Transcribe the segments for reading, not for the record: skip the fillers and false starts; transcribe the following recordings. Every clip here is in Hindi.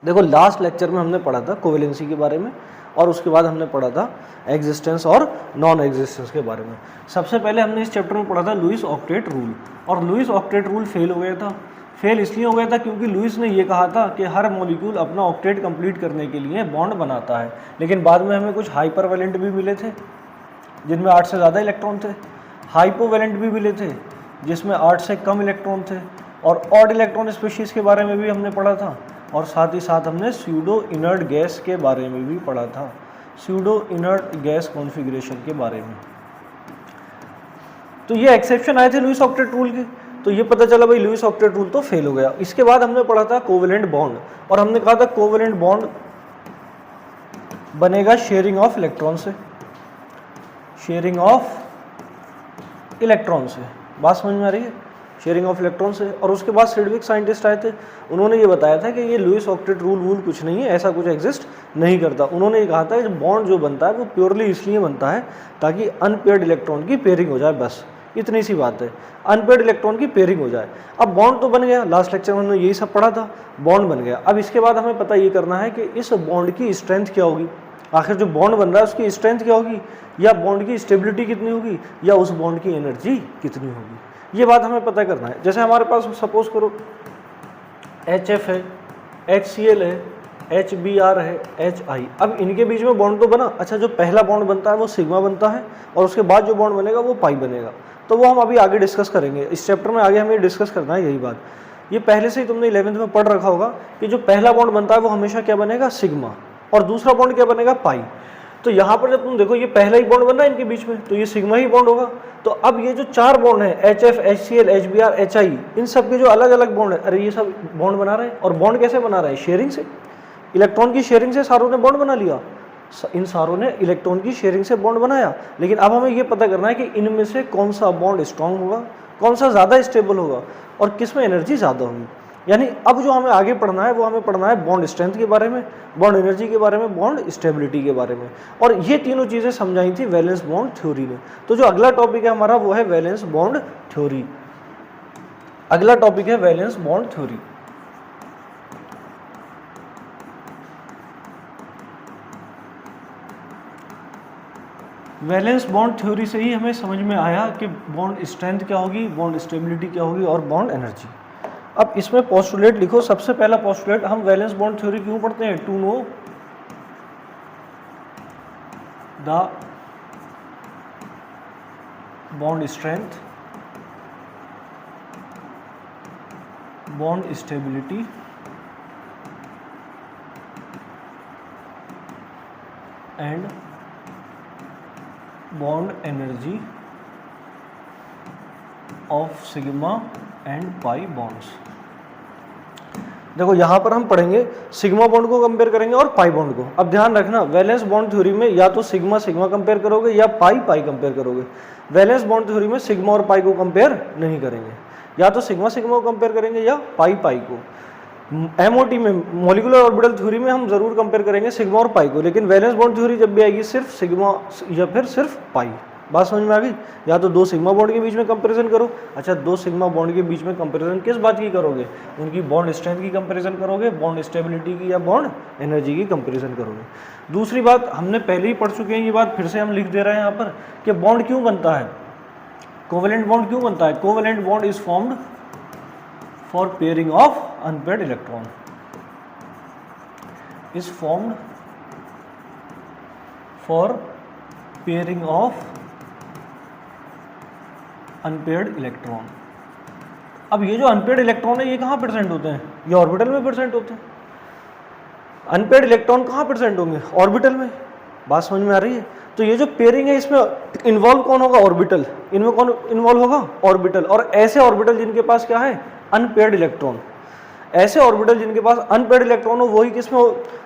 देखो लास्ट लेक्चर में हमने पढ़ा था कोवेलेंसी के बारे में और उसके बाद हमने पढ़ा था एग्जिस्टेंस और नॉन एग्जिस्टेंस के बारे में। सबसे पहले हमने इस चैप्टर में पढ़ा था लुईस ऑक्टेट रूल, और लुईस ऑक्टेट रूल फेल हो गया था। फेल इसलिए हो गया था क्योंकि लुईस ने ये कहा था कि हर मॉलिक्यूल अपना ऑक्टेट कंप्लीट करने के लिए बॉन्ड बनाता है, लेकिन बाद में हमें कुछ हाइपरवैलेंट भी मिले थे जिनमें 8 से ज़्यादा इलेक्ट्रॉन थे, हाइपोवैलेंट भी मिले थे जिसमें 8 से कम इलेक्ट्रॉन थे, और ऑड इलेक्ट्रॉन स्पीशीज़ के बारे में भी हमने पढ़ा था, और साथ ही साथ हमने स्यूडो इनर्ट गैस के बारे में भी पढ़ा था, स्यूडो इनर्ट गैस कॉन्फ़िगरेशन के बारे में। तो ये एक्सेप्शन आए थे लुईस ऑक्टेट रूल के, तो ये पता चला भाई लुईस ऑक्टेट रूल तो फेल हो गया। इसके बाद हमने पढ़ा था कोवेलेंट बॉन्ड, और हमने कहा था कोवेलेंट बॉन्ड बनेगा शेयरिंग ऑफ इलेक्ट्रॉन से, शेयरिंग ऑफ इलेक्ट्रॉन से। बात समझ में आ रही है? शेयरिंग ऑफ इलेक्ट्रॉन से। और उसके बाद सिडविक साइंटिस्ट आए थे, उन्होंने ये बताया था कि ये लुईस ऑक्टेट रूल कुछ नहीं है, ऐसा कुछ एग्जिस्ट नहीं करता। उन्होंने ये कहा था कि बॉन्ड जो बनता है वो प्योरली इसलिए बनता है ताकि अनपेयर्ड इलेक्ट्रॉन की पेयरिंग हो जाए, बस इतनी सी बात है, अनपेयर्ड इलेक्ट्रॉन की पेयरिंग हो जाए। अब बॉन्ड तो बन गया, लास्ट लेक्चर में हमने यही सब पढ़ा था, बॉन्ड बन गया। अब इसके बाद हमें पता ये करना है कि इस बॉन्ड की स्ट्रेंथ क्या होगी, आखिर जो बॉन्ड बन रहा है उसकी स्ट्रेंथ क्या होगी, या बॉन्ड की स्टेबिलिटी कितनी होगी, या उस बॉन्ड की एनर्जी कितनी होगी, ये बात हमें पता करना है। जैसे हमारे पास सपोज करो HF है, HCl है, HBr है, HI। अब इनके बीच में बॉन्ड तो बना, अच्छा जो पहला बॉन्ड बनता है वो सिग्मा बनता है, और उसके बाद जो बॉन्ड बनेगा वो पाई बनेगा। तो वो हम अभी आगे डिस्कस करेंगे, इस चैप्टर में आगे हमें डिस्कस करना है यही बात। ये पहले से ही तुमने 11th में पढ़ रखा होगा कि जो पहला बॉन्ड बनता है वो हमेशा क्या बनेगा, सिग्मा, और दूसरा बॉन्ड क्या बनेगा, पाई। तो यहाँ पर जब तुम देखो ये पहला ही बॉन्ड बन रहा है इनके बीच में, तो ये सिग्मा ही बॉन्ड होगा। तो अब ये जो 4 बॉन्ड है HF, HCl, HBr, HI, इन सब के जो अलग अलग बॉन्ड है, अरे ये सब बॉन्ड बना रहे हैं, और बॉन्ड कैसे बना रहे हैं, शेयरिंग से, इलेक्ट्रॉन की शेयरिंग से सारों ने बॉन्ड बना लिया, इन सारों ने इलेक्ट्रॉन की शेयरिंग से बॉन्ड बनाया। लेकिन अब हमें ये पता करना है कि इनमें से कौन सा बॉन्ड स्ट्रांग होगा, कौन सा ज़्यादा स्टेबल होगा, और किस में एनर्जी ज़्यादा होगी। यानी अब जो हमें आगे पढ़ना है वो हमें पढ़ना है बॉन्ड स्ट्रेंथ के बारे में, बॉन्ड एनर्जी के बारे में, बॉन्ड स्टेबिलिटी के बारे में, और ये तीनों चीज़ें समझाई थी वैलेंस बॉन्ड थ्योरी ने। तो जो अगला टॉपिक है हमारा वो है वैलेंस बॉन्ड थ्योरी। अगला टॉपिक है valence bond theory. Valence bond theory से ही हमें समझ में आया कि बॉन्ड स्ट्रेंथ क्या होगी, बॉन्ड स्टेबिलिटी क्या होगी, और बॉन्ड एनर्जी। अब इसमें पोस्टुलेट लिखो। सबसे पहला पोस्टुलेट, हम वैलेंस बॉन्ड थ्योरी क्यों पढ़ते हैं, to know the bond strength, bond stability and bond energy of sigma and pi bonds. देखो यहाँ पर हम पढ़ेंगे सिग्मा बॉन्ड को कंपेयर करेंगे और पाई बॉन्ड को। अब ध्यान रखना वैलेंस बॉन्ड थ्योरी में या तो सिग्मा सिग्मा कंपेयर करोगे या पाई पाई कंपेयर करोगे। वैलेंस बॉन्ड थ्योरी में सिग्मा और पाई को कंपेयर नहीं करेंगे, या तो सिग्मा सिग्मा को कंपेयर करेंगे या पाई पाई को। MOT में मॉलिक्यूलर ऑर्बिटल थ्योरी में हम जरूर कंपेयर करेंगे सिग्मा और पाई को, लेकिन वैलेंस बॉन्ड थ्योरी जब भी आएगी सिर्फ सिग्मा या फिर सिर्फ पाई। बात समझ में आ गई? या तो 2 सिग्मा बॉन्ड के बीच में कंपैरिजन करो। अच्छा 2 सिग्मा बॉन्ड के बीच में कंपैरिजन किस बात की करोगे, उनकी बॉन्ड स्ट्रेंथ की कंपैरिजन करोगे, बॉन्ड स्टेबिलिटी की या बॉन्ड एनर्जी की कंपैरिजन करोगे। दूसरी बात हमने पहले ही पढ़ चुके हैं, ये बात फिर से हम लिख दे रहे हैं यहाँ पर कि बॉन्ड क्यों बनता है, कोवेलेंट बॉन्ड क्यों बनता है। Covalent bond is formed for pairing of unpaired electron, is formed for pairing of unpaired electron. अब ये जो अनपेयर्ड इलेक्ट्रॉन है ये कहाँ प्रेजेंट होते हैं, ये ऑर्बिटल में प्रेजेंट होते हैं। अनपेयर्ड इलेक्ट्रॉन कहाँ प्रेजेंट होंगे, ऑर्बिटल में। बात समझ में आ रही है? तो ये जो पेयरिंग है इसमें इन्वॉल्व कौन होगा, ऑर्बिटल। इनमें कौन इन्वॉल्व होगा, ऑर्बिटल। और ऐसे ऑर्बिटल जिनके पास क्या है, अनपेयर्ड इलेक्ट्रॉन, ऐसे ऑर्बिटल जिनके पास अनपेयर्ड इलेक्ट्रॉन हो वही किसमें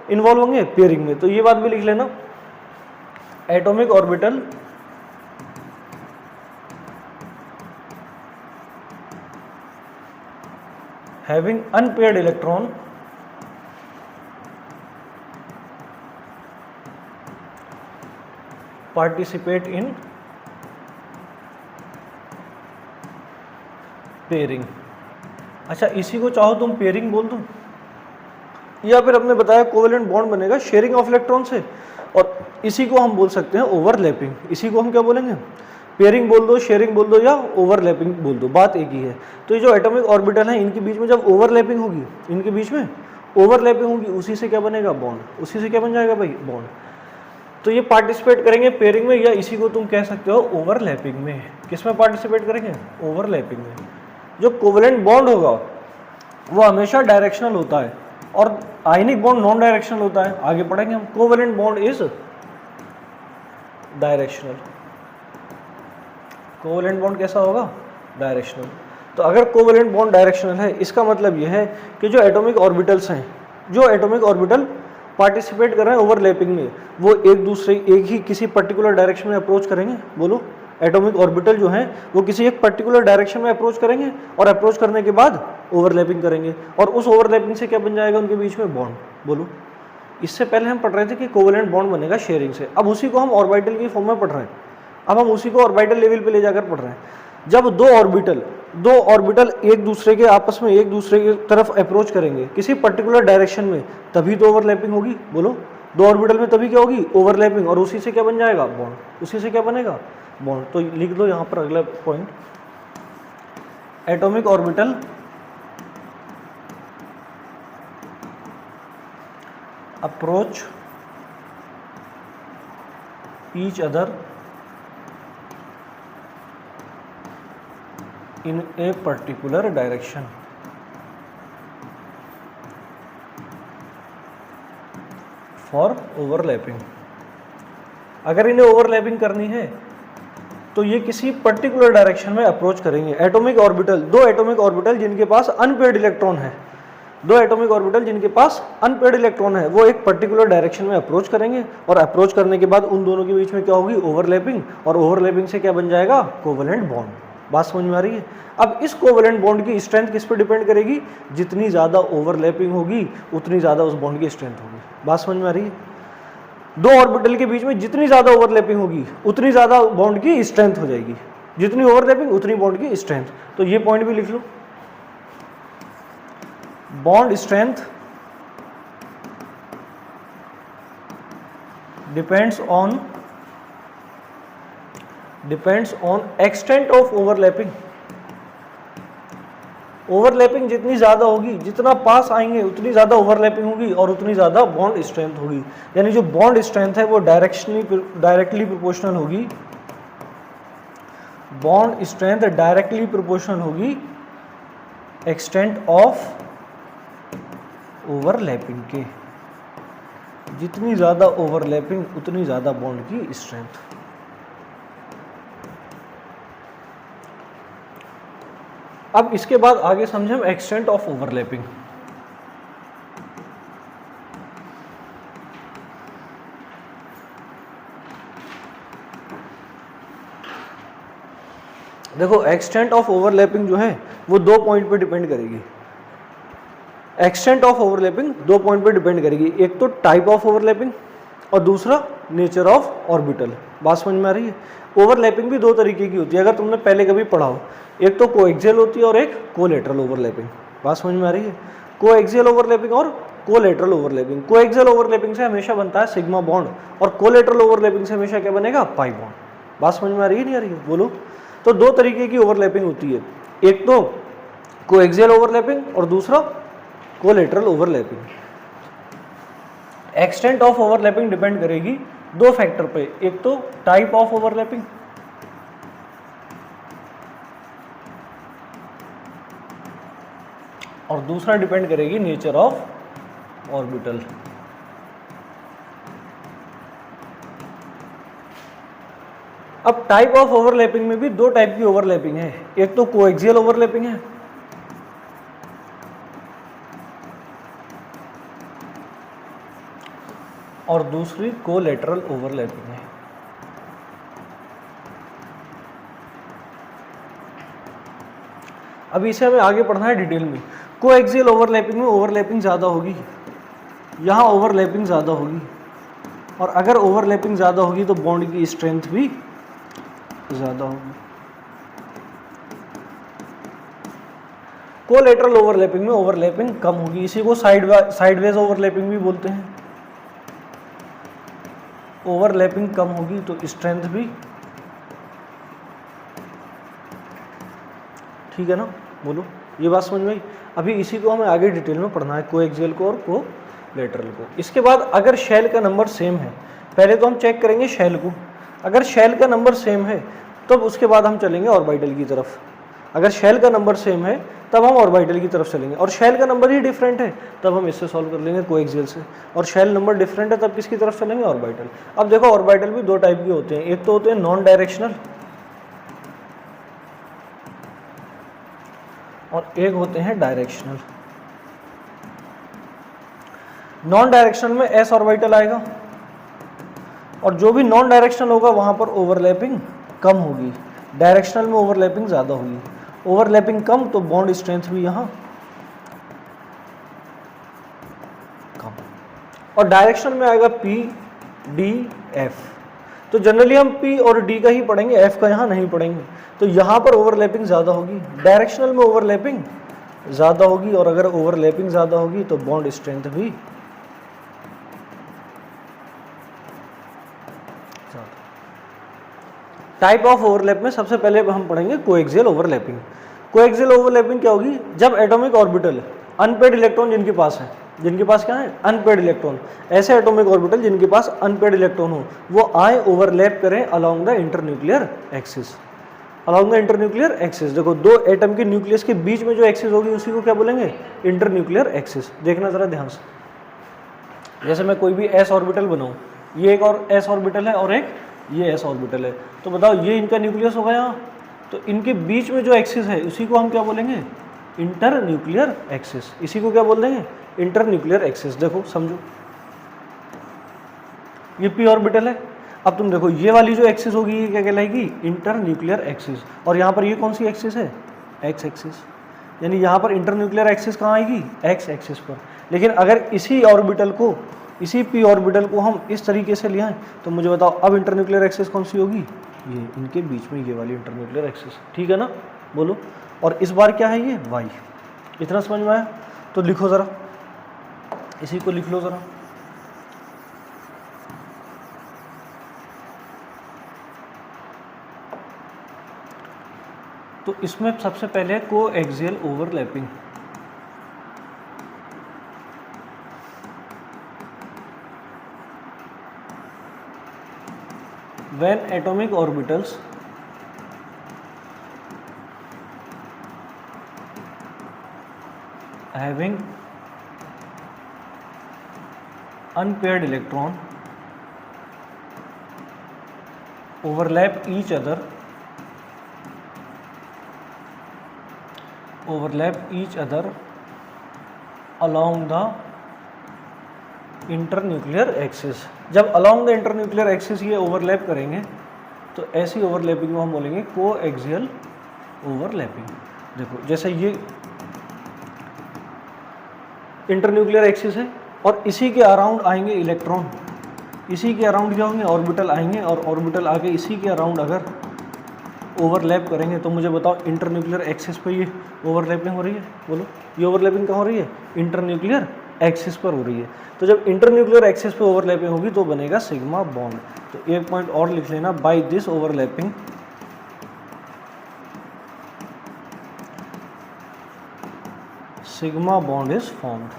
इन्वॉल्व होंगे, पेयरिंग में। तो ये बात भी लिख लेना, atomic orbital having unpaired electron participate in pairing। अच्छा इसी को चाहो तुम पेयरिंग बोल दो, या फिर हमने बताया कोवेलेंट बॉन्ड बनेगा शेयरिंग ऑफ इलेक्ट्रॉन से, और इसी को हम बोल सकते हैं ओवरलैपिंग। इसी को हम क्या बोलेंगे, पेयरिंग बोल दो, शेयरिंग बोल दो या ओवरलैपिंग बोल दो, बात एक ही है। तो ये जो एटॉमिक ऑर्बिटल है इनके बीच में जब ओवरलैपिंग होगी, इनके बीच में ओवरलैपिंग होगी, उसी से क्या बनेगा, बॉन्ड। उसी से क्या बन जाएगा भाई, बॉन्ड। तो ये पार्टिसिपेट करेंगे पेयरिंग में, या इसी को तुम कह सकते हो ओवरलैपिंग में। किस में पार्टिसिपेट करेंगे, ओवरलैपिंग में। जो कोवेलेंट बॉन्ड होगा वो हमेशा डायरेक्शनल होता है, और आयनिक बॉन्ड नॉन डायरेक्शनल होता है। आगे पढ़ेंगे हम, covalent bond is directional. Covalent bond कैसा होगा, डायरेक्शनल। तो अगर कोवेलेंट बॉन्ड डायरेक्शनल है, इसका मतलब यह है कि जो एटॉमिक ऑर्बिटल्स हैं, जो एटॉमिक ऑर्बिटल पार्टिसिपेट कर रहे हैं ओवरलैपिंग में, वो एक दूसरे, एक ही किसी पर्टिकुलर डायरेक्शन में अप्रोच करेंगे। बोलो, एटॉमिक ऑर्बिटल जो हैं वो किसी एक पर्टिकुलर डायरेक्शन में अप्रोच करेंगे, और अप्रोच करने के बाद ओवरलैपिंग करेंगे, और उस ओवरलैपिंग से क्या बन जाएगा, उनके बीच में बॉन्ड। बोलो, इससे पहले हम पढ़ रहे थे कि कोवेलेंट बॉन्ड बनेगा शेयरिंग से, अब उसी को हम ऑर्बिटल की फॉर्म में पढ़ रहे हैं। अब हम उसी को ऑर्बिटल लेवल पे ले जाकर पढ़ रहे हैं। जब दो ऑर्बिटल एक दूसरे के आपस में एक दूसरे की तरफ अप्रोच करेंगे किसी पर्टिकुलर डायरेक्शन में, तभी तो ओवरलैपिंग होगी। बोलो, दो ऑर्बिटल में तभी क्या होगी, ओवरलैपिंग, और उसी से क्या बन जाएगा, बॉन्ड। उसी से क्या बनेगा, बॉन्ड। तो लिख दो यहां पर अगला point, atomic orbital approach each other in a particular direction for overlapping। अगर इन्हें ओवरलैपिंग करनी है तो ये किसी पर्टिकुलर डायरेक्शन में अप्रोच करेंगे। एटॉमिक ऑर्बिटल, दो एटॉमिक ऑर्बिटल जिनके पास अनपेयर्ड इलेक्ट्रॉन है, दो एटॉमिक ऑर्बिटल जिनके पास अनपेयर्ड इलेक्ट्रॉन है, वो एक पर्टिकुलर डायरेक्शन में अप्रोच करेंगे, और अप्रोच करने के बाद उन दोनों के बीच में क्या होगी, ओवरलैपिंग, और ओवरलैपिंग से क्या बन जाएगा, कोवेलेंट बॉन्ड। बात समझ में आ रही है। अब इस कोवेलेंट बॉन्ड की स्ट्रेंथ किस पर डिपेंड करेगी, जितनी ज्यादा ओवरलैपिंग होगी उतनी ज्यादा उस बॉन्ड की स्ट्रेंथ होगी। बात समझ में आ रही है। दो ऑर्बिटल के बीच में जितनी ज्यादा ओवरलैपिंग होगी उतनी ज्यादा बॉन्ड की स्ट्रेंथ हो जाएगी, जितनी ओवरलैपिंग उतनी बॉन्ड की स्ट्रेंथ। तो ये पॉइंट भी लिख लो, bond strength depends on extent of overlapping. Overlapping जितनी ज्यादा होगी, जितना पास आएंगे उतनी ज्यादा ओवरलैपिंग होगी और उतनी ज्यादा बॉन्ड स्ट्रेंथ होगी। यानी जो बॉन्ड स्ट्रेंथ है वो डायरेक्टली प्रोपोर्शनल होगी, बॉन्ड स्ट्रेंथ डायरेक्टली प्रोपोर्शनल होगी एक्सटेंट ऑफ ओवरलैपिंग के। जितनी ज्यादा ओवरलैपिंग उतनी ज्यादा बॉन्ड की स्ट्रेंथ। अब इसके बाद आगे समझे हम एक्सटेंट ऑफ ओवरलैपिंग। देखो, एक्सटेंट ऑफ ओवरलैपिंग जो है वो दो पॉइंट पे डिपेंड करेगी। एक्सटेंट ऑफ ओवरलैपिंग दो पॉइंट पे डिपेंड करेगी, एक तो टाइप ऑफ ओवरलैपिंग और दूसरा नेचर ऑफ ऑर्बिटल। बात समझ में आ रही है। ओवरलैपिंग भी दो तरीके की होती है, अगर तुमने पहले कभी पढ़ा हो, एक तो कोएक्सियल होती है और एक कोलेटरल ओवरलैपिंग। बात समझ में आ रही है। कोएक्सियल ओवरलैपिंग और कोलेटरल ओवरलैपिंग। कोएक्सियल ओवरलैपिंग से हमेशा बनता है सिग्मा बॉन्ड, और कोलेटरल ओवरलैपिंग से हमेशा क्या बनेगा, पाई बॉन्ड। बात समझ में आ रही है नहीं आ रही है, बोलो। तो दो तरीके की ओवरलैपिंग होती है, एक तो कोएक्सियल ओवरलैपिंग और दूसरा collateral overlapping. Extent of overlapping depend करेगी दो फैक्टर पे, एक तो टाइप ऑफ ओवरलैपिंग और दूसरा डिपेंड करेगी नेचर ऑफ ऑर्बिटल। अब टाइप ऑफ ओवरलैपिंग में भी दो टाइप की ओवरलैपिंग है, एक तो कोएक्सियल ओवरलैपिंग है और दूसरी कोलेटरल ओवरलैपिंग है। अभी इसे हमें आगे पढ़ना है डिटेल में। कोएक्सियल ओवरलैपिंग में ओवरलैपिंग ज़्यादा होगी, यहाँ ओवरलैपिंग ज़्यादा होगी, और अगर ओवरलैपिंग ज़्यादा होगी तो बॉन्ड की स्ट्रेंथ भी ज़्यादा होगी। कोलेटरल ओवरलैपिंग में ओवरलैपिंग कम होगी, इसी को साइडवेज ओवरलैपिंग भी बोलते हैं। ओवरलैपिंग कम होगी तो स्ट्रेंथ भी, ठीक है ना, बोलो ये बात समझ में आई। अभी इसी को हमें आगे डिटेल में पढ़ना है, कोएक्सियल को और कोलेटरल को। इसके बाद अगर शेल का नंबर सेम है, पहले तो हम चेक करेंगे शेल को, अगर शेल का नंबर सेम है तब उसके बाद हम चलेंगे ऑर्बिटल की तरफ। अगर शेल का नंबर सेम है तब हम ऑर्बिटल की तरफ चलेंगे, और शेल का नंबर ही डिफरेंट है तब हम इससे सॉल्व कर लेंगे कोएक्सियल से, और शेल नंबर डिफरेंट है तब किसकी तरफ चलेंगे, ऑर्बिटल। अब देखो ऑर्बिटल भी दो टाइप के होते हैं, एक तो होते हैं नॉन डायरेक्शनल और एक होते हैं डायरेक्शनल। नॉन डायरेक्शनल में एस ऑर्बिटल आएगा, और जो भी नॉन डायरेक्शनल होगा वहां पर ओवरलैपिंग कम होगी, डायरेक्शनल में ओवरलैपिंग ज्यादा होगी। ओवरलैपिंग कम तो बॉन्ड स्ट्रेंथ भी यहां कम, और डायरेक्शनल में आएगा पी डी एफ। तो जनरली हम पी और डी का ही पढ़ेंगे, एफ का यहां नहीं पढ़ेंगे, तो यहां पर ओवरलैपिंग ज्यादा होगी, डायरेक्शनल में ओवरलैपिंग ज्यादा होगी, और अगर ओवरलैपिंग ज्यादा होगी तो बॉन्ड स्ट्रेंथ भी। टाइप ऑफ ओवरलैप में सबसे पहले हम पढ़ेंगे कोएक्सियल ओवरलैपिंग। कोएक्सियल ओवरलैपिंग क्या होगी, जब एटॉमिक ऑर्बिटल अनपेड इलेक्ट्रॉन जिनके पास है, जिनके पास क्या है, अनपेड इलेक्ट्रॉन, ऐसे एटॉमिक ऑर्बिटल जिनके पास अनपेड इलेक्ट्रॉन हो, वो आए ओवरलैप करें along the internuclear axis. Along the internuclear axis, देखो दो एटम के न्यूक्लियस के बीच में जो एक्सिस होगी उसी को क्या बोलेंगे, इंटरन्यूक्लियर एक्सिस। देखना जरा ध्यान से, जैसे मैं कोई भी एस ऑर्बिटल बनाऊं, ये एक और एस ऑर्बिटल है और एक ये एस ऑर्बिटल है, तो बताओ ये इनका न्यूक्लियस होगा यहाँ, तो इनके बीच में जो एक्सिस है उसी को हम क्या बोलेंगे, इंटर न्यूक्लियर एक्सिस। इसी को क्या बोल देंगे, इंटर न्यूक्लियर एक्सिस। देखो समझो, ये पी ऑर्बिटल है, अब तुम देखो ये वाली जो एक्सिस होगी ये क्या कहलाएगी, इंटर न्यूक्लियर एक्सिस, और यहाँ पर ये कौन सी एक्सिस है, एक्स एक्सिस, यानी यहाँ पर इंटर न्यूक्लियर एक्सिस कहाँ आएगी, एक्स एक्सिस पर। लेकिन अगर इसी ऑर्बिटल को, इसी पी ऑर्बिटल को हम इस तरीके से ले आए तो मुझे बताओ अब इंटरन्यूक्लियर एक्सिस कौन सी होगी, ये इनके बीच में ये वाली इंटरन्यूक्लियर एक्सिस, ठीक है ना, बोलो। और इस बार क्या है ये वाई, इतना समझ में आया, तो लिखो ज़रा, इसी को लिख लो ज़रा। तो इसमें सबसे पहले coaxial overlapping, when atomic orbitals having unpaired electron overlap each other along the internuclear axis. जब अलोंग द इंटरन्यूक्लियर एक्सिस ये ओवरलैप करेंगे तो ऐसी ओवरलैपिंग को हम बोलेंगे कोएक्सियल ओवरलैपिंग। देखो जैसे ये इंटरन्यूक्लियर एक्सिस है और इसी के अराउंड आएंगे इलेक्ट्रॉन, इसी के अराउंड क्या होंगे, ऑर्बिटल आएंगे, और ऑर्बिटल आके इसी के अराउंड अगर ओवरलैप करेंगे तो मुझे बताओ इंटरन्यूक्लियर एक्सिस पर ये ओवरलैपिंग हो रही है, बोलो ये ओवरलैपिंग कहाँ हो रही है, इंटरन्यूक्लियर एक्सिस पर हो रही है। तो जब इंटरन्यूक्लियर एक्सिस पे ओवरलैपिंग होगी तो बनेगा सिग्मा बॉन्ड। तो एक पॉइंट और लिख लेना, by this overlapping sigma bond is formed.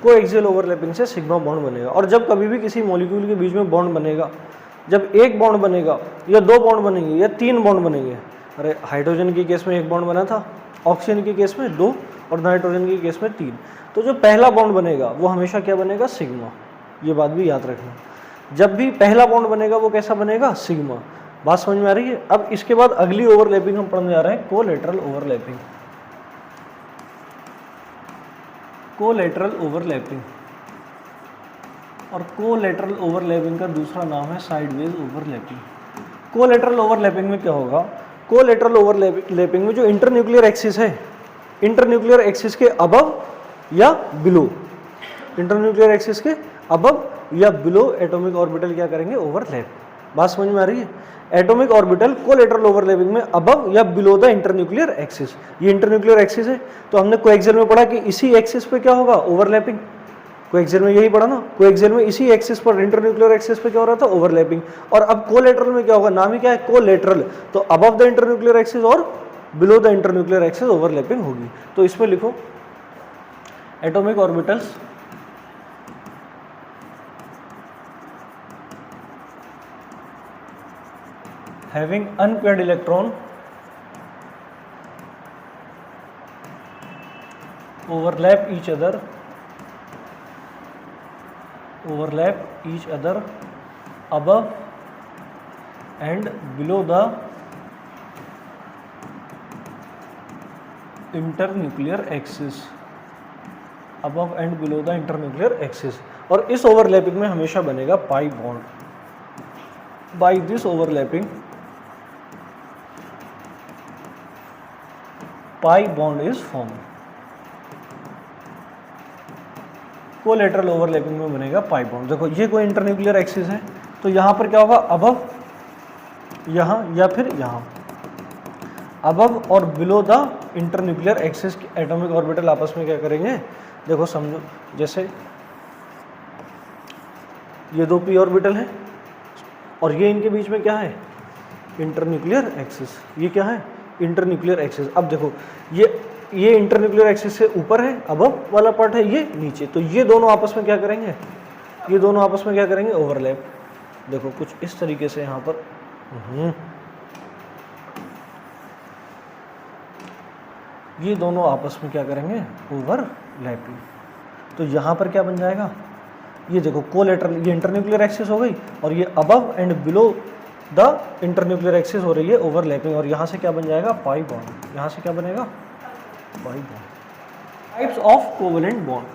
Coaxial overlapping से सिग्मा बॉन्ड बनेगा। और जब कभी भी किसी मॉलिक्यूल के बीच में बॉन्ड बनेगा, जब एक बॉन्ड बनेगा या दो बॉन्ड बनेंगे या तीन बॉन्ड बनेंगे, अरे हाइड्रोजन के केस में एक बॉन्ड बना था, ऑक्सीजन के केस में दो, और नाइट्रोजन के केस में तीन, तो जो पहला बॉन्ड बनेगा वो हमेशा क्या बनेगा, सिग्मा। ये बात भी याद रखना, जब भी पहला बॉन्ड बनेगा वो कैसा बनेगा, सिग्मा। बात समझ में आ रही है। अब इसके बाद अगली ओवरलैपिंग हम पढ़ने जा रहे हैं कोलेटरल ओवरलैपिंग। कोलेटरल ओवरलैपिंग, और कोलेटरल ओवरलैपिंग का दूसरा नाम है साइडवेज ओवरलैपिंग। कोलेटरल ओवरलैपिंग में क्या होगा, कोलेटरल ओवरलैपिंग में जो इंटरन्यूक्लियर एक्सिस है, इंटरन्यूक्लियर एक्सिस के अबव या बिलो, इंटरन्यूक्लियर एक्सिस के अबव या बिलो एटॉमिक ऑर्बिटल क्या करेंगे, ओवरलैप। बात समझ में आ रही है? एटॉमिक ऑर्बिटल कोलेटरल ओवरलैपिंग में अबव या बिलो द इंटरन्यूक्लियर एक्सिस, ये इंटरन्यूक्लियर एक्सिस है। तो हमने कोएक्सियल में पढ़ा कि इसी एक्सिस पे क्या होगा, ओवरलैपिंग। कोएक्सियल में यही पढ़ा ना, कोएक्सियल में इसी एक्सिस पर इंटरन्यूक्लियर एक्सिस पे क्या हो रहा था, ओवरलैपिंग। और अब कोलेटरल में क्या होगा, नाम ही क्या है, कोलेटरल। तो अबव द इंटरन्यूक्लियर एक्सिस और below the internuclear axis overlapping होगी। तो इसमें लिखो atomic orbitals having unpaired electron overlap each other above and below the internuclear axis, above and below the internuclear axis। और इस ओवरलैपिंग में हमेशा बनेगा pi bond. By this overlapping pi bond is form. Collateral overlapping में बनेगा पाई बॉन्ड। देखो ये कोई इंटरन्यूक्लियर एक्सिस है, तो यहां पर क्या होगा, अबव यहां या फिर यहां, अबव और बिलो द इंटरन्यूक्लियर एक्सिस के एटॉमिक ऑर्बिटल आपस में क्या करेंगे, देखो समझो, जैसे ये दो पी ऑर्बिटल है और ये इनके बीच में क्या है, इंटरन्यूक्लियर एक्सिस। ये क्या है, इंटरन्यूक्लियर एक्सिस। अब देखो ये इंटरन्यूक्लियर एक्सिस से ऊपर है, अबव वाला पार्ट है ये नीचे, तो ये दोनों आपस में क्या करेंगे, ये दोनों आपस में क्या करेंगे, ओवरलैप। देखो कुछ इस तरीके से यहाँ पर ये दोनों आपस में क्या करेंगे, ओवरलैपिंग। तो यहाँ पर क्या बन जाएगा, ये देखो कोलेटरल, ये इंटरन्यूक्लियर एक्सिस हो गई और ये above and below the internuclear axis हो रही है ओवरलैपिंग, और यहाँ से क्या बन जाएगा, पाई बॉन्ड। यहाँ से क्या बनेगा, pi bond. Types of covalent bond.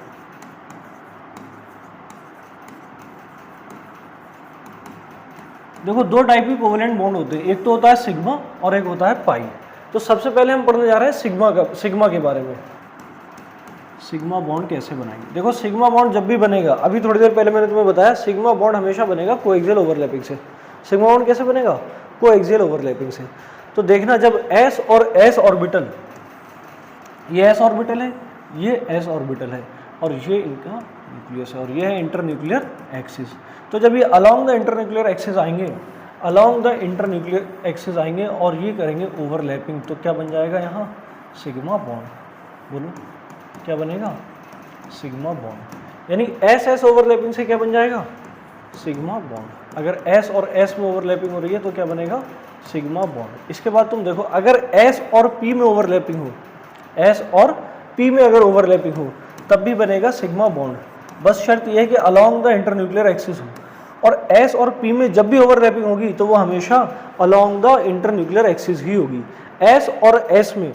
देखो दो टाइप के कोवेलेंट बॉन्ड होते हैं, एक तो होता है सिग्मा और एक होता है पाई। तो सबसे पहले हम पढ़ने जा रहे हैं सिग्मा के बारे में। सिग्मा बॉन्ड कैसे बनाएंगे। देखो सिग्मा बॉन्ड जब भी बनेगा, अभी थोड़ी देर पहले मैंने तुम्हें बताया, सिग्मा बॉन्ड हमेशा बनेगा कोएक्सियल ओवरलैपिंग से। सिग्मा बॉन्ड कैसे बनेगा, कोएक्सियल ओवरलैपिंग से। तो देखना जब s और s ऑर्बिटल, ये s ऑर्बिटल है, ये s ऑर्बिटल है और ये इनका न्यूक्लियस है और ये है इंटरन्यूक्लियर एक्सिस। तो जब ये अलोंग द इंटरन्यूक्लियर एक्सिस आएंगे, अलोंग द इंटरन्यूक्लियर एक्सिस आएंगे और ये करेंगे ओवरलैपिंग, तो क्या बन जाएगा यहाँ, सिग्मा बॉन्ड। बोलो क्या बनेगा, सिग्मा बॉन्ड। यानी एस एस ओवरलैपिंग से क्या बन जाएगा, सिग्मा बॉन्ड। अगर S और S में ओवरलैपिंग हो रही है तो क्या बनेगा, सिग्मा बॉन्ड। इसके बाद तुम देखो अगर S और P में ओवरलैपिंग हो, S और P में अगर ओवरलैपिंग हो तब भी बनेगा सिग्मा बॉन्ड। बस शर्त यह है कि अलोंग द इंटरन्यूक्लियर एक्सिस हो, और S और P में जब भी ओवरलैपिंग होगी तो वो हमेशा अलोंग द इंटरन्यूक्लियर एक्सिस ही होगी। S और S में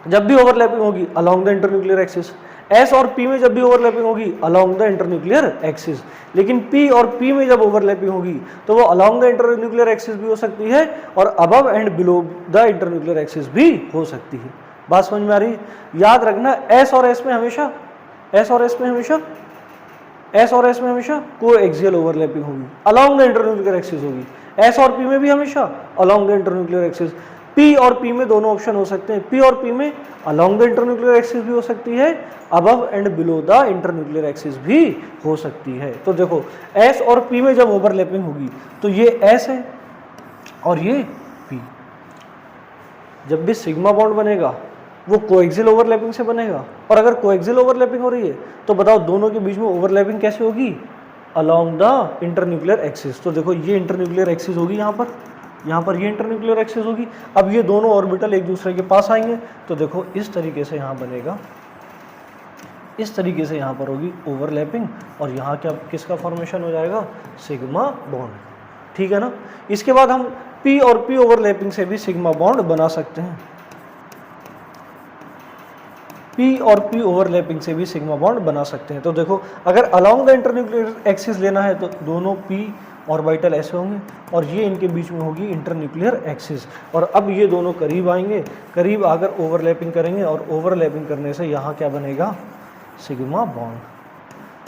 जब भी ओवरलैपिंग होगी along the internuclear axis, S और P में जब भी ओवरलैपिंग होगी अलोंग द इंटरन्यूक्लियर एक्सिस। लेकिन P और P में जब ओवरलैपिंग होगी तो वो अलोंग द इंटरन्यूक्लियर एक्सिस भी हो सकती है और above and below the internuclear axis भी हो सकती है। बात समझ में आ रही है? याद रखना S और S में हमेशा कोएक्सियल ओवरलैपिंग होगी, अलोंग द इंटरन्यूक्लियर एक्सिस होगी। S और P में भी हमेशा along the internuclear axis. P और P में दोनों ऑप्शन हो सकते हैं, P और P में अलोंग द इंटरन्यूक्लियर एक्सिस भी हो सकती है, above and below the internuclear axis भी हो सकती है। तो देखो S और P में जब ओवरलैपिंग होगी तो ये S है और ये P। जब भी सिग्मा बॉन्ड बनेगा वो कोएक्सियल ओवरलैपिंग से बनेगा, और अगर कोएक्सियल ओवरलैपिंग हो रही है तो बताओ दोनों के बीच में ओवरलैपिंग कैसे होगी, अलोंग द इंटरन्यूक्लियर एक्सिस। तो देखो ये इंटरन्यूक्लियर एक्सिस होगी, यहाँ पर ये इंटरन्यूक्लियर एक्सिस होगी। अब ये दोनों ऑर्बिटल एक दूसरे के पास आएंगे तो देखो इस तरीके से यहाँ बनेगा, इस तरीके से यहाँ पर होगी ओवरलैपिंग, और यहाँ क्या किसका फॉर्मेशन हो जाएगा, सिग्मा बॉन्ड। ठीक है ना। इसके बाद हम P और P ओवरलैपिंग से भी सिग्मा बॉन्ड बना सकते हैं। P और P ओवरलैपिंग से भी सिग्मा बॉन्ड बना सकते हैं। तो देखो अगर अलोंग द इंटरन्यूक्लियर एक्सिस लेना है तो दोनों P ऑर्बिटल ऐसे होंगे और ये इनके बीच में होगी इंटरन्यूक्लियर एक्सिस, और अब ये दोनों करीब आएंगे, करीब आकर ओवरलैपिंग करेंगे और ओवरलैपिंग करने से यहाँ क्या बनेगा, सिग्मा बॉन्ड।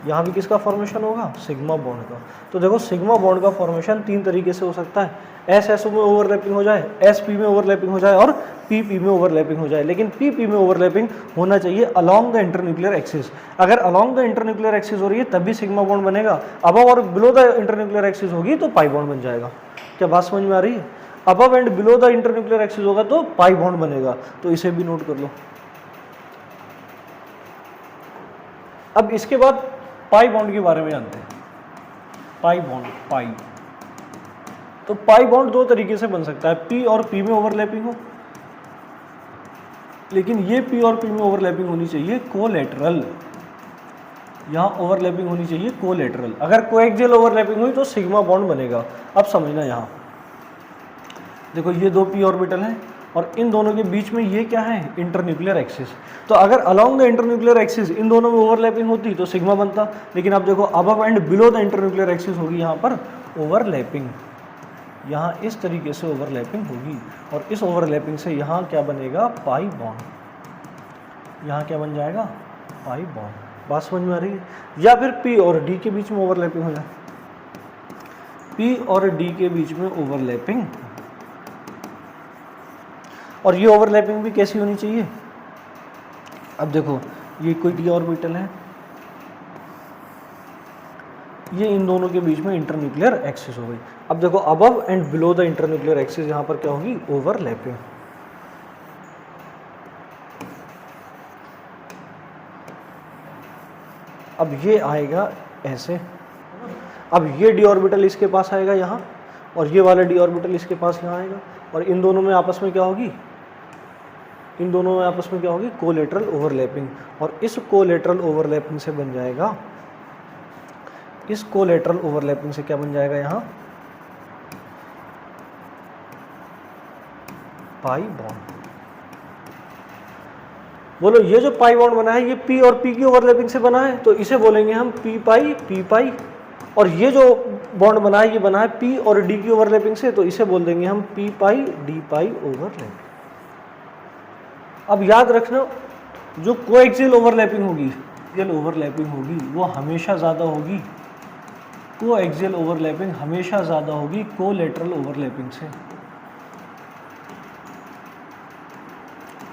यहाँ भी किसका फॉर्मेशन होगा, सिग्मा बॉन्ड का। तो देखो सिग्मा बॉन्ड का फॉर्मेशन 3 तरीके से हो सकता है, एस एस में ओवरलैपिंग हो जाए, एस पी में ओवरलैपिंग हो जाए और पी पी में ओवरलैपिंग हो जाए। लेकिन पी पी में ओवरलैपिंग होना चाहिए अलोंग द इंटरन्यूक्लियर एक्सिस। अगर अलोंग द इंटरन्यूक्लियर एक्सिस हो रही है तब भी सिग्मा बॉन्ड बनेगा, अबव और बिलो द इंटरन्यूक्लियर एक्सिस होगी तो पाई बॉन्ड बन जाएगा। क्या बात समझ में आ रही है? Above and below the internuclear axis होगा तो पाई बॉन्ड बनेगा, तो इसे भी नोट कर लो। अब इसके बाद पाई बॉन्ड के बारे में जानते हैं। पाई बॉन्ड, पाई, तो पाई बॉन्ड 2 तरीके से बन सकता है, पी और पी में ओवरलैपिंग हो, लेकिन ये पी और पी में ओवरलैपिंग होनी चाहिए कोलैटरल, यहाँ ओवरलैपिंग होनी चाहिए कोलैटरल। अगर कोएक्सियल ओवरलैपिंग हुई तो सिग्मा बॉन्ड बनेगा। अब समझना, यहाँ देखो ये 2 पी ऑर्बिटल हैं और इन दोनों के बीच में ये क्या है, इंटरन्यूक्लियर एक्सिस। तो अगर अलोंग द इंटरन्यूक्लियर एक्सिस इन दोनों में ओवरलैपिंग होती तो सिग्मा बनता, लेकिन अब देखो above and below the internuclear axis होगी यहाँ पर ओवरलैपिंग, यहाँ इस तरीके से ओवरलैपिंग होगी और इस ओवरलैपिंग से यहाँ क्या बनेगा, पाई बॉन्ड। यहाँ क्या बन जाएगा, पाई बॉन्ड। बात समझ में आ रही है? या फिर पी और डी के बीच में ओवरलैपिंग हो जाए, पी और डी के बीच में ओवरलैपिंग, और ये ओवरलैपिंग भी कैसी होनी चाहिए। अब देखो ये कोई डी ऑर्बिटल है, ये इन दोनों के बीच में इंटरन्यूक्लियर एक्सिस हो गई। अब देखो above and below the internuclear axis यहाँ पर क्या होगी, ओवरलैपिंग। अब ये आएगा ऐसे, अब ये डी ऑर्बिटल इसके पास आएगा यहाँ और ये वाला डी ऑर्बिटल इसके पास यहाँ आएगा और इन दोनों में आपस में क्या होगी, इन दोनों में आपस में क्या होगी, कोलैटरल ओवरलैपिंग। और इस कोलैटरल ओवरलैपिंग से बन जाएगा, इस कोलैटरल ओवरलैपिंग से क्या बन जाएगा यहाँ, पाई बॉन्ड। बोलो ये जो पाई बॉन्ड बना है ये पी और पी की ओवरलैपिंग से बना है, तो इसे बोलेंगे हम पी पाई। और ये जो बॉन्ड बना है ये बना है पी और डी की ओवरलैपिंग से, तो इसे बोल देंगे हम पी पाई डी पाई ओवरलैपिंग। अब याद रखना, जो कोएक्सियल ओवरलैपिंग होगी वो हमेशा ज़्यादा होगी, कोएक्सियल ओवरलैपिंग हमेशा ज़्यादा होगी कोलैटरल ओवरलैपिंग से,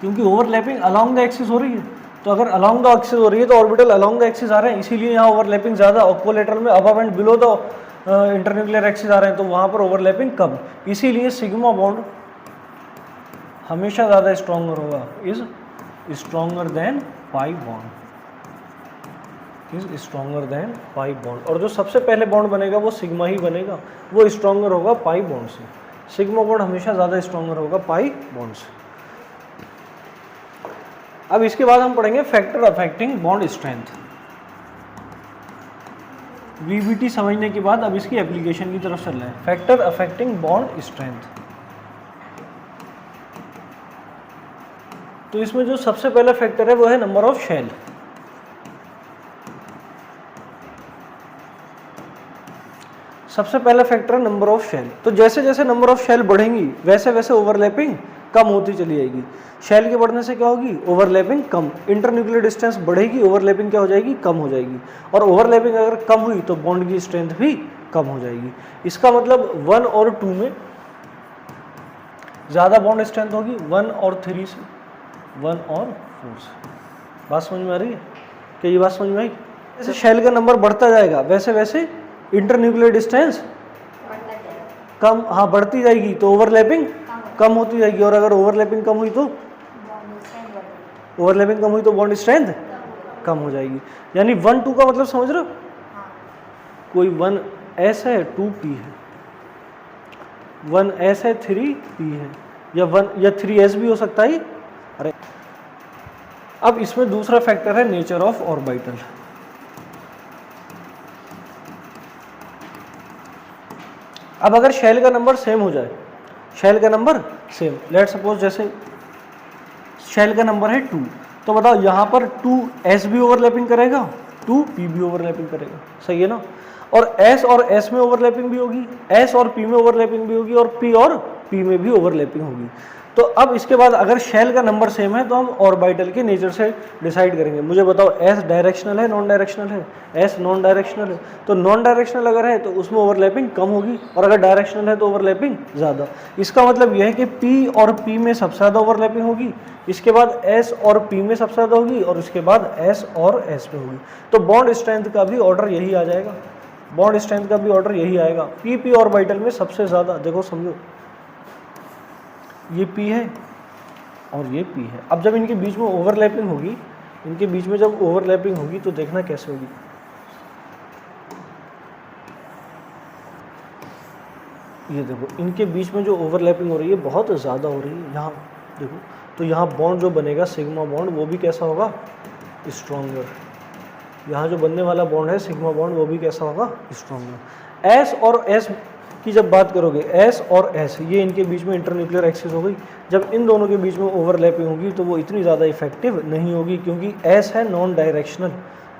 क्योंकि ओवरलैपिंग अलोंग द एक्सिस हो रही है। तो अगर अलोंग द एक्सिस हो रही है तो ऑर्बिटल अलोंग द एक्सिस आ रहे हैं, इसीलिए यहाँ ओवरलैपिंग ज़्यादा, और कोलैटरल में above and below the internuclear axis आ रहे हैं तो वहाँ पर ओवरलैपिंग कम। इसीलिए सिग्मा बॉन्ड हमेशा ज़्यादा स्ट्रॉन्गर होगा, is stronger than pi bond, is stronger than pi bond. और जो सबसे पहले बॉन्ड बनेगा वो सिग्मा ही बनेगा, वो स्ट्रॉन्गर होगा पाई बॉन्ड से। सिग्मा बॉन्ड हमेशा ज़्यादा स्ट्रॉन्गर होगा पाई बॉन्ड से। अब इसके बाद हम पढ़ेंगे factor affecting bond strength. VBT समझने के बाद अब इसकी एप्लीकेशन की तरफ चल रहे हैं। फैक्टर अफेक्टिंग बॉन्ड स्ट्रेंथ, तो इसमें जो सबसे पहला फैक्टर है वो है नंबर ऑफ शेल। सबसे पहला फैक्टर है नंबर ऑफ शेल। तो जैसे जैसे नंबर ऑफ शेल बढ़ेंगी वैसे वैसे ओवरलैपिंग कम होती चली जाएगी। शेल के बढ़ने से क्या होगी, ओवरलैपिंग कम। इंटरन्यूक्लियर डिस्टेंस बढ़ेगी, ओवरलैपिंग क्या हो जाएगी, कम हो जाएगी। और ओवरलैपिंग अगर कम हुई तो बॉन्ड की स्ट्रेंथ भी कम हो जाएगी। इसका मतलब 1 और 2 में ज़्यादा बॉन्ड स्ट्रेंथ होगी, 1 और 3 से, 1 और 4 से। बात समझ में आ रही है? क्या ये बात समझ में आई? जैसे शेल का नंबर बढ़ता जाएगा वैसे वैसे इंटरन्यूक्लियर डिस्टेंस कम, हाँ बढ़ती जाएगी, तो ओवरलैपिंग कम होती जाएगी। और अगर ओवरलैपिंग कम हुई तो बॉन्ड स्ट्रेंथ कम हो जाएगी। यानी 1 2 का मतलब समझ रहे हो, कोई 1 S है 2 P है, 1 S है 3 P है, या 1 या 3 S भी हो सकता है। अरे अब इसमें दूसरा फैक्टर है नेचर ऑफ ऑर्बिटल। अब अगर शेल का नंबर सेम हो जाए, शेल का नंबर सेम, लेट सपोज जैसे शेल का नंबर है 2, तो बताओ यहाँ पर 2S भी ओवरलैपिंग करेगा, 2P भी ओवरलैपिंग करेगा, सही है ना। और S और S में ओवरलैपिंग भी होगी, S और P में ओवरलैपिंग भी होगी, और P और P में भी ओवरलैपिंग होगी। तो अब इसके बाद अगर शेल का नंबर सेम है तो हम ऑर्बिटल के नेचर से डिसाइड करेंगे। मुझे बताओ एस डायरेक्शनल है नॉन डायरेक्शनल है? एस नॉन डायरेक्शनल है, तो नॉन डायरेक्शनल अगर है तो उसमें ओवरलैपिंग कम होगी, और अगर डायरेक्शनल है तो ओवरलैपिंग ज़्यादा। इसका मतलब यह है कि पी और पी में सबसे ज़्यादा ओवरलैपिंग होगी, इसके बाद एस और पी में सबसे ज़्यादा होगी, और उसके बाद एस और एस में होगी। तो बॉन्ड स्ट्रेंथ का भी ऑर्डर यही आ जाएगा, बॉन्ड स्ट्रेंथ का भी ऑर्डर यही आएगा। पी पी ऑर्बिटल में सबसे ज़्यादा, देखो समझो ये P है और ये P है। अब जब इनके बीच में ओवरलैपिंग होगी, इनके बीच में जब ओवरलैपिंग होगी तो देखना कैसे होगी। ये देखो इनके बीच में जो ओवरलैपिंग हो रही है बहुत ज़्यादा हो रही है। यहाँ देखो तो यहाँ बॉन्ड जो बनेगा सिग्मा बॉन्ड वो भी कैसा होगा? स्ट्रॉन्गर। यहाँ जो बनने वाला बॉन्ड है सिग्मा बॉन्ड वो भी कैसा होगा? स्ट्रॉन्गर। एस और एस की जब बात करोगे, एस और एस ये इनके बीच में इंटरन्यूक्लियर एक्सिस हो गई। जब इन दोनों के बीच में ओवरलैपिंग होगी तो वो इतनी ज़्यादा इफेक्टिव नहीं होगी, क्योंकि एस है नॉन डायरेक्शनल।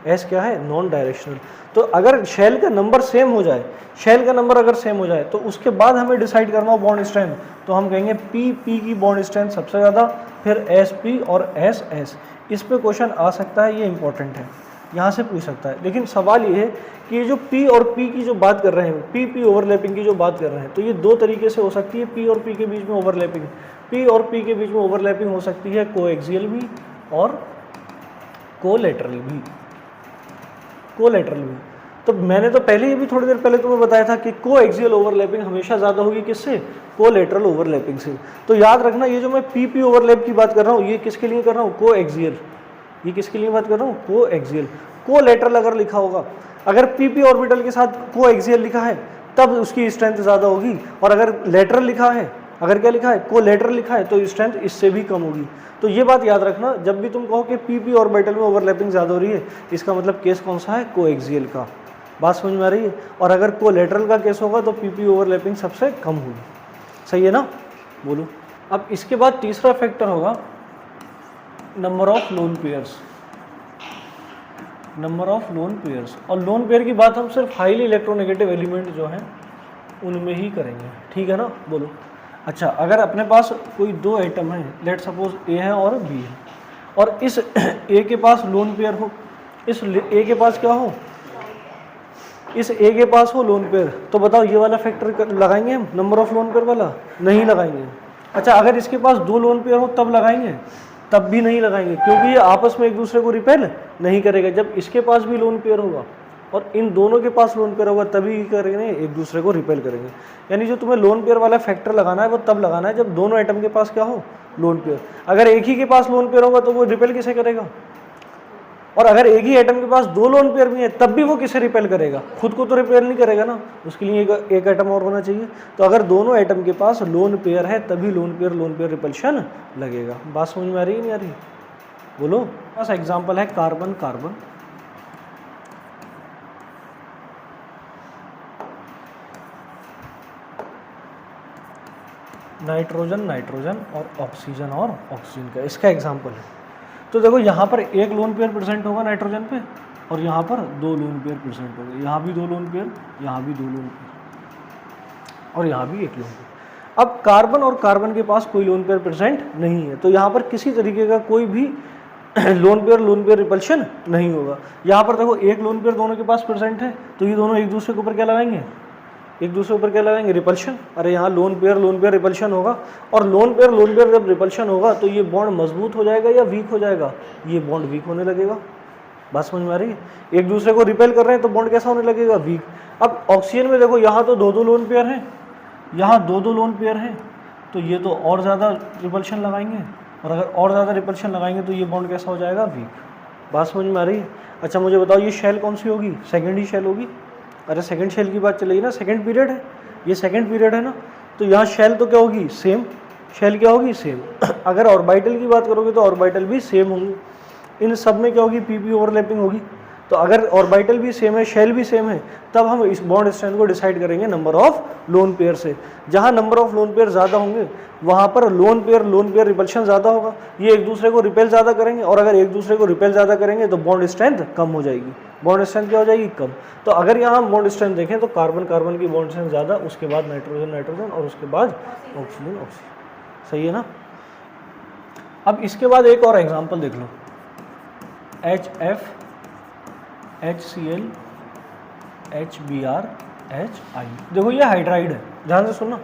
एस क्या है? Non directional. तो अगर शेल का नंबर सेम हो जाए, शेल का नंबर अगर सेम हो जाए तो उसके बाद हमें डिसाइड करना हो बॉन्ड स्ट्रेंथ, तो हम कहेंगे पी पी की बॉन्ड स्ट्रेंथ सबसे ज़्यादा, फिर एस पी और एस एस। इस पे क्वेश्चन आ सकता है, ये इंपॉर्टेंट है, यहाँ से पूछ सकता है। लेकिन सवाल ये है कि ये जो P और P की जो बात कर रहे हैं, P P ओवरलैपिंग की जो बात कर रहे हैं, तो ये दो तरीके से हो सकती है P और P के बीच में ओवरलैपिंग। P और P के बीच में ओवरलैपिंग हो सकती है कोएक्सियल भी और कोलैटरल भी, कोलैटरल भी। तो मैंने तो पहले, ये भी थोड़ी देर पहले तुम्हें बताया था कि कोएक्सियल ओवरलैपिंग हमेशा ज़्यादा होगी किससे? कोलैटरल ओवरलैपिंग से। तो याद रखना ये जो मैं P P ओवरलैप की बात कर रहा हूँ ये किसके लिए कर रहा हूँ? कोएक्सियल। ये किसके लिए बात कर रहा हूँ? कोएक्सियल। कोलैटरल अगर लिखा होगा, अगर पीपी ऑर्बिटल के साथ कोएक्सियल लिखा है तब उसकी स्ट्रेंथ ज़्यादा होगी, और अगर लेटरल लिखा है, अगर क्या लिखा है? कोलैटरल लिखा है, तो स्ट्रेंथ इससे भी कम होगी। तो ये बात याद रखना, जब भी तुम कहो कि पीपी ऑर्बिटल में ओवरलैपिंग ज़्यादा हो रही है, इसका मतलब केस कौन सा है? कोएक्सियल का। बात समझ में आ रही है? और अगर कोलैटरल का केस होगा तो पीपी ओवरलैपिंग सबसे कम होगी। सही है ना? बोलो। अब इसके बाद तीसरा फैक्टर होगा number of lone pairs. Number of lone pairs, और लोन पेयर की बात हम सिर्फ हाईली इलेक्ट्रोनेगेटिव एलिमेंट जो हैं उनमें ही करेंगे। ठीक है ना? बोलो। अच्छा, अगर अपने पास कोई दो एटम है, लेट सपोज ए है और बी है, और इस ए के पास लोन पेयर हो, इस ए के पास क्या हो? इस ए के पास हो लोन पेयर, तो बताओ ये वाला फैक्टर लगाएंगे हम नंबर ऑफ लोन पेयर वाला? नहीं लगाएंगे। अच्छा, अगर इसके पास दो लोन पेयर हो तब लगाएंगे? तब भी नहीं लगाएंगे, क्योंकि ये आपस में एक दूसरे को रिपेल नहीं करेगा। जब इसके पास भी लोन पेयर होगा और इन दोनों के पास लोन पेयर होगा तभी करेंगे, एक दूसरे को रिपेल करेंगे। यानी जो तुम्हें लोन पेयर वाला फैक्टर लगाना है वो तब लगाना है जब दोनों एटम के पास क्या हो? Lone pair. अगर एक ही के पास लोन पेयर होगा तो वो रिपेल किसे करेगा? और अगर एक ही एटम के पास दो लोन पेयर भी है तब भी वो किसे रिपेल करेगा? खुद को तो रिपेल नहीं करेगा ना, उसके लिए एक एटम और होना चाहिए। तो अगर दोनों एटम के पास लोन पेयर है तभी लोन पेयर रिपल्शन लगेगा। बात समझ में आ रही है नहीं आ रही? बोलो। बस एग्जाम्पल है कार्बन कार्बन, नाइट्रोजन नाइट्रोजन, और ऑक्सीजन का, इसका एग्जाम्पल है। तो देखो यहाँ पर एक लोन पेयर प्रेजेंट होगा नाइट्रोजन पे, और यहाँ पर दो लोन पेयर प्रेजेंट होंगे। यहाँ भी दो लोन पेयर, यहाँ भी दो लोन पेयर, और यहाँ भी एक लोन पेयर। अब कार्बन और कार्बन के पास कोई लोन पेयर प्रेजेंट नहीं है, तो यहाँ पर किसी तरीके का कोई भी लोन पेयर रिपल्शन नहीं होगा। यहाँ पर देखो एक लोन पेयर दोनों के पास प्रेजेंट है, तो ये दोनों एक दूसरे के ऊपर क्या लगाएंगे? एक दूसरे ऊपर क्या लगाएंगे? रिपल्शन। अरे यहाँ लोन पेयर रिपल्शन होगा, और लोन पेयर जब रिपल्शन होगा तो ये बॉन्ड मजबूत हो जाएगा या वीक हो जाएगा? ये बॉन्ड वीक होने लगेगा। बात समझ में आ रही है? एक दूसरे को रिपेल कर रहे हैं तो बॉन्ड कैसा होने लगेगा? वीक। अब ऑक्सीजन में देखो यहाँ तो दो लोन पेयर हैं, यहाँ दो लोन पेयर हैं, तो ये तो और ज़्यादा रिपल्शन लगाएंगे, और अगर और ज़्यादा रिपल्शन लगाएंगे तो ये बॉन्ड कैसा हो जाएगा? वीक। बात समझ में आ रही है? अच्छा मुझे बताओ ये शेल कौन सी होगी? सेकेंड ही शेल होगी। अरे सेकंड शेल की बात चलेगी ना, सेकंड पीरियड है, ये सेकंड पीरियड है ना, तो यहाँ शेल तो क्या होगी? सेम। शेल क्या होगी? सेम। अगर ऑर्बिटल की बात करोगे तो ऑर्बिटल भी सेम होंगे। इन सब में क्या होगी? पीपी ओवरलैपिंग होगी। तो अगर ऑर्बिटल भी सेम है, शेल भी सेम है, तब हम इस बॉन्ड स्ट्रेंथ को डिसाइड करेंगे नंबर ऑफ लोन पेयर से। जहाँ नंबर ऑफ लोन पेयर ज़्यादा होंगे वहाँ पर लोन पेयर रिपल्शन ज़्यादा होगा, ये एक दूसरे को रिपेल ज़्यादा करेंगे, और अगर एक दूसरे को रिपेल ज़्यादा करेंगे तो बॉन्ड स्ट्रेंथ कम हो जाएगी। बॉन्ड स्ट्रेंथ क्या हो जाएगी? कम। तो अगर यहाँ हम बॉन्ड स्ट्रेंथ देखें तो कार्बन कार्बन की बॉन्ड स्ट्रेंथ ज़्यादा, उसके बाद नाइट्रोजन नाइट्रोजन, और उसके बाद ऑक्सीजन ऑक्सीजन। सही है ना? अब इसके बाद एक और एग्जांपल देख लो, HF HCl HBr HI। देखो ये हाइड्राइड है, ध्यान से सुनना,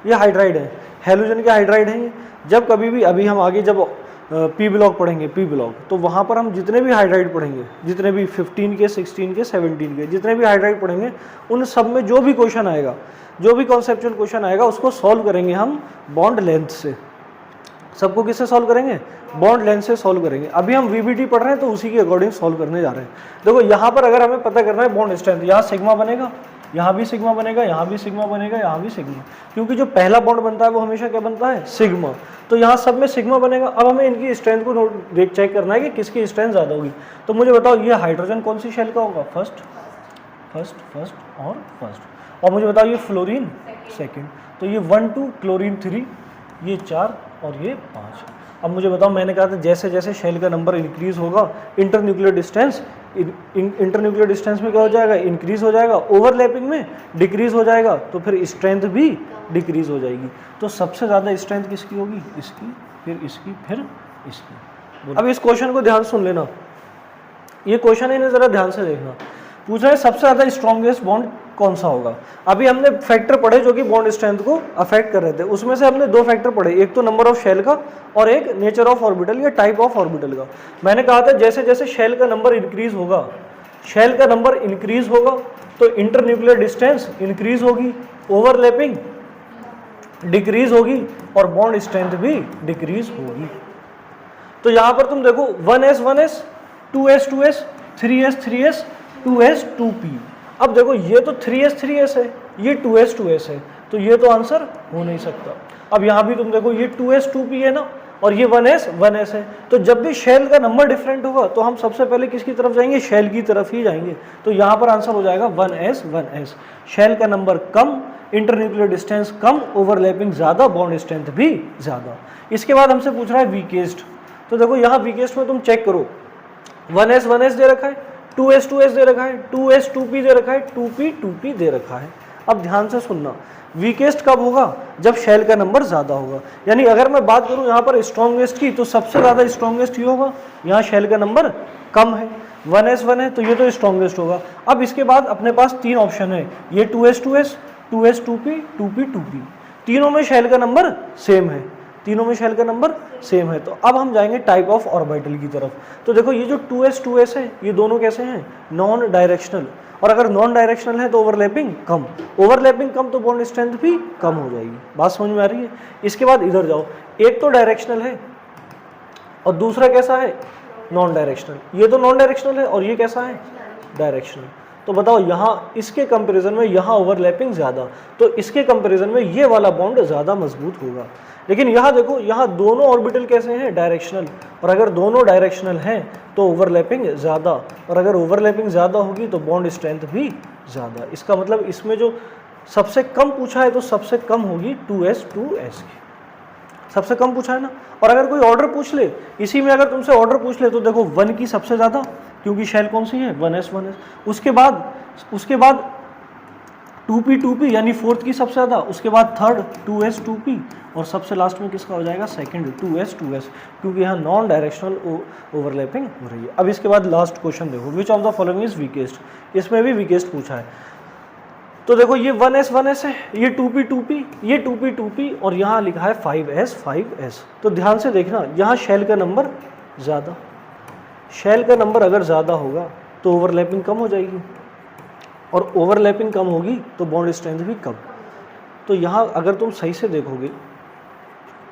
ये हाइड्राइड है, हेलोजन के हाइड्राइड हैं ये। जब कभी भी अभी हम आगे जब पी ब्लॉक पढ़ेंगे, पी ब्लॉक, तो वहाँ पर हम जितने भी हाइड्राइड पढ़ेंगे, जितने भी 15 के 16 के 17 के जितने भी हाइड्राइड पढ़ेंगे, उन सब में जो भी क्वेश्चन आएगा, जो भी कॉन्सेप्चुअल क्वेश्चन आएगा, उसको सॉल्व करेंगे हम बॉन्ड लेंथ से। सबको किससे सॉल्व करेंगे? बॉन्ड लेंथ से सॉल्व करेंगे। अभी हम वीबीटी पढ़ रहे हैं तो उसी के अकॉर्डिंग सॉल्व करने जा रहे हैं। देखो यहाँ पर अगर हमें पता करना है बॉन्ड स्ट्रेंथ, यहाँ सिग्मा बनेगा, यहाँ भी सिग्मा बनेगा, यहाँ भी सिग्मा बनेगा, यहाँ भी सिग्मा, क्योंकि जो पहला बॉन्ड बनता है वो हमेशा क्या बनता है? सिग्मा। तो यहाँ सब में सिग्मा बनेगा। अब हमें इनकी स्ट्रेंथ को देख चेक करना है कि किसकी स्ट्रेंथ ज़्यादा होगी। तो मुझे बताओ ये हाइड्रोजन कौन सी शेल का होगा? फर्स्ट और फर्स्ट। और मुझे बताओ ये फ्लोरीन सेकेंड। तो ये 1 2, क्लोरीन 3, ये 4 और ये 5। अब मुझे बताओ, मैंने कहा था जैसे जैसे शेल का नंबर इंक्रीज होगा, इंटरन्यूक्लियर डिस्टेंस में क्या हो जाएगा? इंक्रीज हो जाएगा, ओवरलैपिंग में डिक्रीज हो जाएगा, तो फिर स्ट्रेंथ भी डिक्रीज हो जाएगी। तो सबसे ज़्यादा स्ट्रेंथ किसकी होगी? इसकी, फिर इसकी, फिर इसकी। अब इस क्वेश्चन को ध्यान सुन लेना, ये क्वेश्चन है, इन्हें ज़रा ध्यान से देखना। पूछ रहा है सबसे ज़्यादा स्ट्रॉन्गेस्ट बॉन्ड कौन सा होगा। अभी हमने फैक्टर पढ़े जो कि बॉन्ड स्ट्रेंथ को अफेक्ट कर रहे थे, उसमें से हमने 2 फैक्टर पढ़े, एक तो नंबर ऑफ शेल का और एक नेचर ऑफ ऑर्बिटल या टाइप ऑफ ऑर्बिटल का। मैंने कहा था जैसे जैसे शेल का नंबर इंक्रीज होगा, शेल का नंबर इंक्रीज होगा तो इंटरन्यूक्लियर डिस्टेंस इंक्रीज होगी, ओवरलैपिंग डिक्रीज होगी और बॉन्ड स्ट्रेंथ भी डिक्रीज होगी। तो यहाँ पर तुम देखो 1s 1s, 2s 2s, 3s 3s, 2s 2p। अब देखो ये तो 3s 3s है, ये 2s 2s है, तो ये तो आंसर हो नहीं सकता। अब यहाँ भी तुम देखो ये 2s 2p है ना, और ये 1s 1s है। तो जब भी शेल का नंबर डिफरेंट होगा तो हम सबसे पहले किसकी तरफ जाएंगे? शेल की तरफ ही जाएंगे। तो यहाँ पर आंसर हो जाएगा 1s 1s। शेल का नंबर कम, इंटरन्यूक्लियर डिस्टेंस कम, ओवरलैपिंग ज़्यादा, बॉन्ड स्ट्रेंथ भी ज़्यादा। इसके बाद हमसे पूछ रहा है वीकेस्ट। तो देखो यहाँ वीकेस्ट में तुम चेक करो, 1s 1s दे रखा है, 2s 2s दे रखा है, 2s 2p दे रखा है, 2p 2p दे रखा है। अब ध्यान से सुनना, वीकेस्ट कब होगा? जब शेल का नंबर ज़्यादा होगा। यानी अगर मैं बात करूं यहाँ पर स्ट्रॉन्गेस्ट की, तो सबसे ज़्यादा स्ट्रॉन्गेस्ट ये होगा, यहाँ शेल का नंबर कम है, 1s 1 है, तो ये तो स्ट्रॉन्गेस्ट होगा। अब इसके बाद अपने पास 3 ऑप्शन है, ये 2s 2s, 2s 2p, 2p 2p, तीनों में शेल का नंबर सेम है, तीनों में शेल का नंबर सेम है। तो अब हम जाएंगे टाइप ऑफ ऑर्बिटल की तरफ। तो देखो ये जो 2s 2s है, ये दोनों कैसे हैं? Non directional. और अगर नॉन डायरेक्शनल है तो ओवरलैपिंग कम, ओवरलैपिंग कम तो बॉन्ड स्ट्रेंथ भी कम हो जाएगी। बात समझ में आ रही है? इसके बाद इधर जाओ, एक तो डायरेक्शनल है और दूसरा कैसा है? Non directional. ये तो नॉन डायरेक्शनल है और ये कैसा है? डायरेक्शनल। तो बताओ यहाँ इसके कंपैरिजन में यहाँ ओवरलैपिंग ज़्यादा, तो इसके कंपैरिजन में ये वाला बॉन्ड ज़्यादा मजबूत होगा। लेकिन यहाँ देखो, यहाँ दोनों ऑर्बिटल कैसे हैं? डायरेक्शनल। और अगर दोनों डायरेक्शनल हैं तो ओवरलैपिंग ज़्यादा, और अगर ओवरलैपिंग ज़्यादा होगी तो बॉन्ड स्ट्रेंथ भी ज़्यादा। इसका मतलब इसमें जो सबसे कम पूछा है तो सबसे कम होगी 2s 2s की, सबसे कम पूछा है ना। और अगर कोई ऑर्डर पूछ ले, इसी में अगर तुमसे ऑर्डर पूछ ले, तो देखो 1 की सबसे ज़्यादा, क्योंकि शेल कौन सी है? 1s 1s। उसके बाद 2p 2p यानी 4th की सबसे ज़्यादा, उसके बाद थर्ड 2s 2p, और सबसे लास्ट में किसका हो जाएगा? सेकंड 2s 2s, क्योंकि यहाँ नॉन डायरेक्शनल ओवरलैपिंग हो रही है। अब इसके बाद लास्ट क्वेश्चन देखो, which of the following is weakest. इसमें भी वीकेस्ट पूछा है। तो देखो ये 1s 1s है, ये 2p 2p, ये 2p 2p, और यहाँ लिखा है 5s 5s। तो ध्यान से देखना, यहाँ शेल का नंबर ज़्यादा, शेल का नंबर अगर ज़्यादा होगा तो ओवरलैपिंग कम हो जाएगी, और ओवरलैपिंग कम होगी तो बॉन्ड स्ट्रेंथ भी कम। तो यहाँ अगर तुम सही से देखोगे,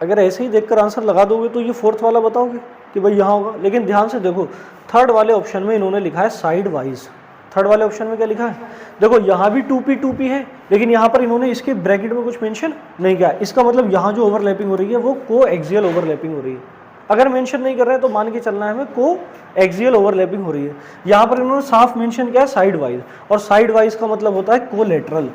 अगर ऐसे ही देखकर आंसर लगा दोगे तो ये 4th वाला बताओगे कि भाई यहाँ होगा। लेकिन ध्यान से देखो, थर्ड वाले ऑप्शन में इन्होंने लिखा है साइड वाइज। थर्ड वाले ऑप्शन में क्या लिखा है? देखो यहाँ भी 2p 2p है, लेकिन यहाँ पर इन्होंने इसके ब्रैकेट में कुछ मेंशन नहीं किया। इसका मतलब यहाँ जो ओवरलैपिंग हो रही है वो को एक्सियल ओवरलैपिंग हो रही है। अगर मेंशन नहीं कर रहे हैं तो मान के चलना है हमें को एक्सियल ओवरलैपिंग हो रही है। यहाँ पर इन्होंने साफ मेंशन किया है साइड वाइज, और साइड वाइज का मतलब होता है कोलेटरल।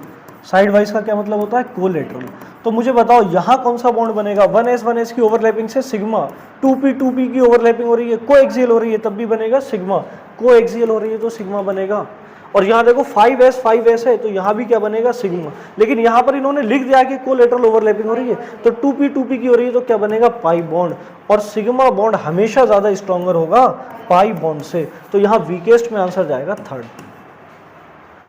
साइड वाइज का क्या मतलब होता है? कोलेटरल। तो मुझे बताओ यहाँ कौन सा बॉन्ड बनेगा? 1s 1s की ओवरलैपिंग से सिग्मा, 2p 2p की ओवरलैपिंग हो रही है, को एक्सियल हो रही है, तब भी बनेगा सिग्मा, को एक्सियल हो रही है तो सिग्मा बनेगा। और यहाँ देखो 5s है तो यहाँ भी क्या बनेगा सिग्मा, लेकिन यहाँ पर इन्होंने लिख दिया कि कोलेटरल ओवरलैपिंग हो रही है तो 2p की हो रही है तो क्या बनेगा पाई बॉन्ड, और सिग्मा बॉन्ड हमेशा ज्यादा स्ट्रॉन्गर होगा पाई बॉन्ड से, तो यहाँ वीकेस्ट में आंसर जाएगा थर्ड।